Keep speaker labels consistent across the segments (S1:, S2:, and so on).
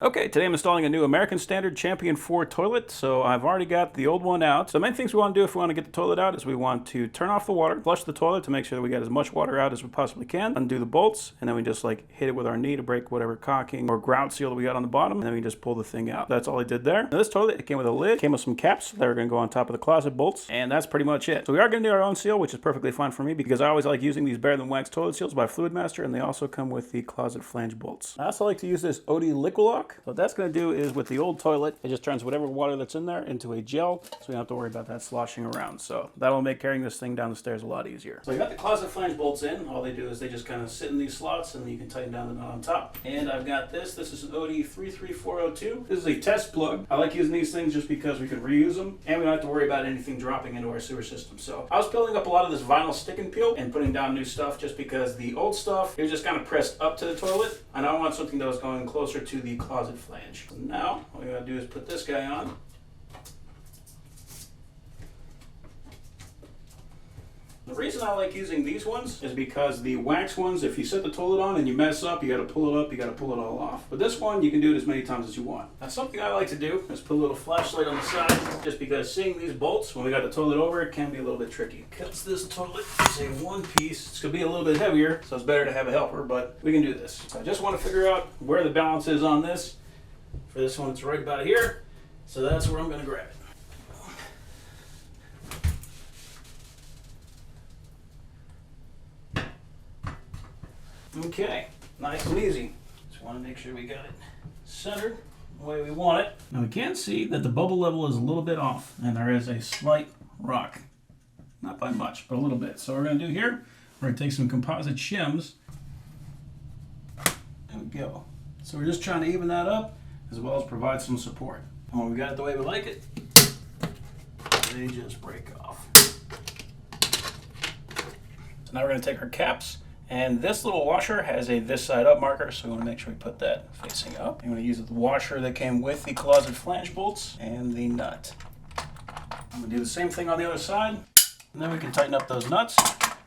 S1: Okay, today I'm installing a new American Standard Champion 4 toilet, so I've already got the old one out. So the main things we want to do if we want to get the toilet out is we want to turn off the water, flush the toilet to make sure that we get as much water out as we possibly can, undo the bolts, and then we just hit it with our knee to break whatever caulking or grout seal that we got on the bottom, and then we just pull the thing out. That's all I did there. Now this toilet, it came with a lid, came with some caps that are going to go on top of the closet bolts, and that's pretty much it. So we are going to do our own seal, which is perfectly fine for me because I always like using these Better Than Wax toilet seals by Fluid Master, and they also come with the closet flange bolts. I also like to use this OD Liquilock. So what that's going to do is with the old toilet, it just turns whatever water that's in there into a gel, so we don't have to worry about that sloshing around. So that'll make carrying this thing down the stairs a lot easier. So I got the closet flange bolts in. All they do is they just kind of sit in these slots and you can tighten down the nut on top. And I've got this. This is an OD 33402. This is a test plug. I like using these things just because we can reuse them and we don't have to worry about anything dropping into our sewer system. So I was peeling up a lot of this vinyl stick and peel and putting down new stuff just because the old stuff, it was just kind of pressed up to the toilet, and I want something that was going closer to the closet flange. So now all you gotta do is put this guy on. The reason I like using these ones is because the wax ones, if you set the toilet on and you mess up, you gotta pull it up, you gotta pull it all off. But this one, you can do it as many times as you want. Now something I like to do is put a little flashlight on the side, just because seeing these bolts when we got the toilet over, it can be a little bit tricky. Because this toilet is a one piece, it's gonna be a little bit heavier, so it's better to have a helper, but we can do this. So I just wanna figure out where the balance is on this. For this one, it's right about here, so that's where I'm gonna grab it. Okay, nice and easy. Just want to make sure we got it centered the way we want it. Now we can see that the bubble level is a little bit off and there is a slight rock. Not by much, but a little bit. So what we're going to do here, we're going to take some composite shims. There we go. So we're just trying to even that up as well as provide some support. And when we got it the way we like it, they just break off. So now we're going to take our caps. And this little washer has a this side up marker, so we want to make sure we put that facing up. I'm going to use the washer that came with the closet flange bolts and the nut. I'm going to do the same thing on the other side, and then we can tighten up those nuts.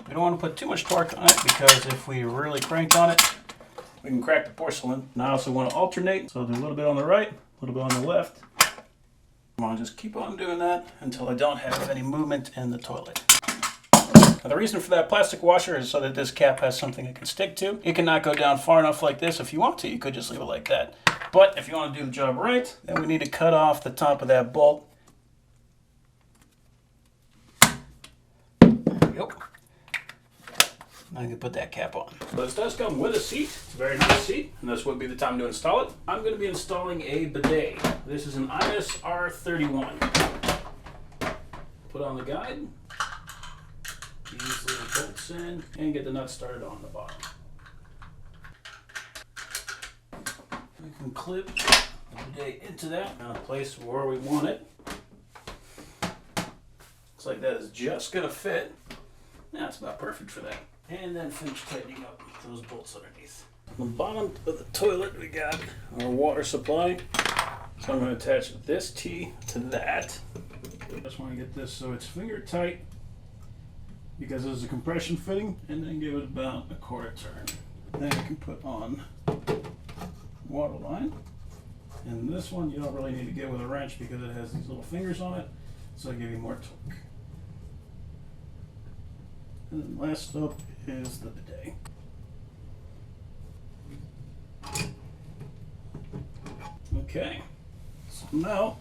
S1: We don't want to put too much torque on it because if we really crank on it, we can crack the porcelain. And I also want to alternate, so I'll do a little bit on the right, a little bit on the left. I'm going to just keep on doing that until I don't have any movement in the toilet. Now the reason for that plastic washer is so that this cap has something it can stick to. It cannot go down far enough like this. If you want to, you could just leave it like that. But if you want to do the job right, then we need to cut off the top of that bolt. There we go. Now you can put that cap on. So this does come with a seat. It's a very nice seat, and this would be the time to install it. I'm going to be installing a bidet. This is an IMIS R31. Put on the guide. These little bolts in and get the nuts started on the bottom. We can clip the bidet into that and place where we want it. Looks like that is just going to fit. That's about perfect for that. And then finish tightening up those bolts underneath. On the bottom of the toilet we got our water supply. So I'm going to attach this T to that. I just want to get this so it's finger tight, because there's a compression fitting, and then give it about a quarter turn. Then you can put on water line. And this one you don't really need to get with a wrench because it has these little fingers on it, so it'll give you more torque. And then last up is the bidet. Okay, so now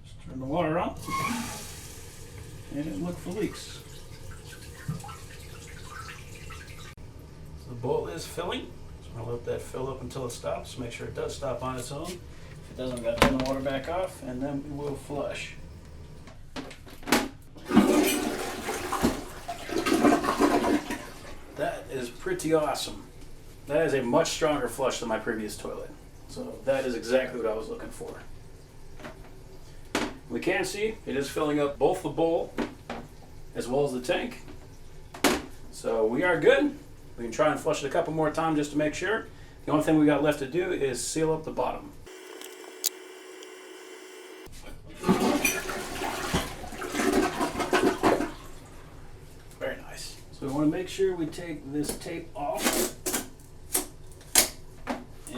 S1: just turn the water on and look for leaks. The bowl is filling, so I'm going to let that fill up until it stops. Make sure it does stop on its own. If it doesn't, we've got to turn the water back off, and then we will flush. That is pretty awesome. That is a much stronger flush than my previous toilet. So that is exactly what I was looking for. We can see it is filling up both the bowl as well as the tank. So we are good. We can try and flush it a couple more times just to make sure. The only thing we got left to do is seal up the bottom. Very nice. So we want to make sure we take this tape off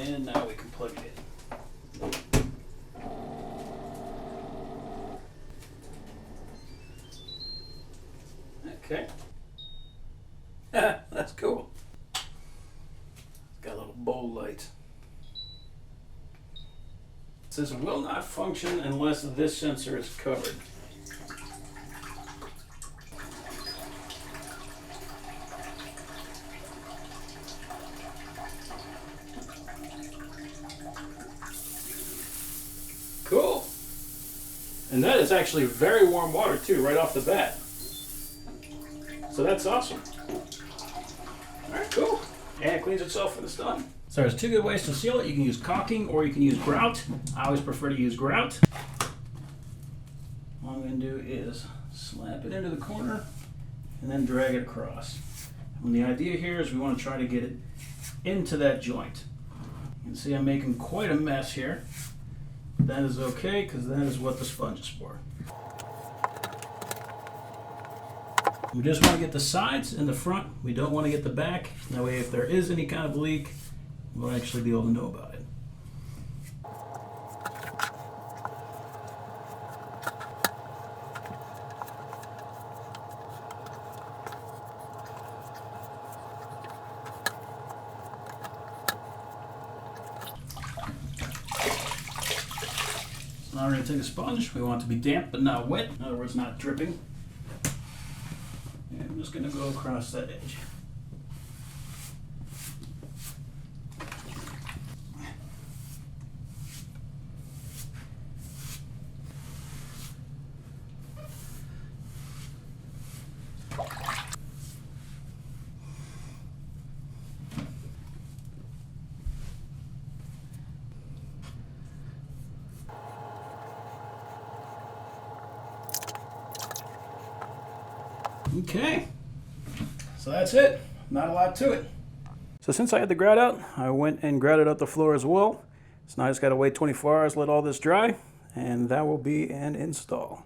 S1: And now we can plug it in. Okay. That's cool. It's got a little bowl light. It says will not function unless this sensor is covered. Cool. And that is actually very warm water too, right off the bat. So that's awesome. All right, cool. And it cleans itself when it's done. So there's two good ways to seal it. You can use caulking or you can use grout. I always prefer to use grout. All I'm going to do is slap it into the corner and then drag it across. And the idea here is we want to try to get it into that joint. You can see I'm making quite a mess here. That is okay, because that is what the sponge is for. We just want to get the sides and the front. We don't want to get the back. That way if there is any kind of leak, we'll actually be able to know about it. Now we're going to take a sponge. We want it to be damp but not wet. In other words, not dripping. And I'm just going to go across that edge. Okay, so that's it. Not a lot to it. So since I had the grout out, I went and grouted out the floor as well. So now I just got to wait 24 hours, let all this dry, and that will be an install.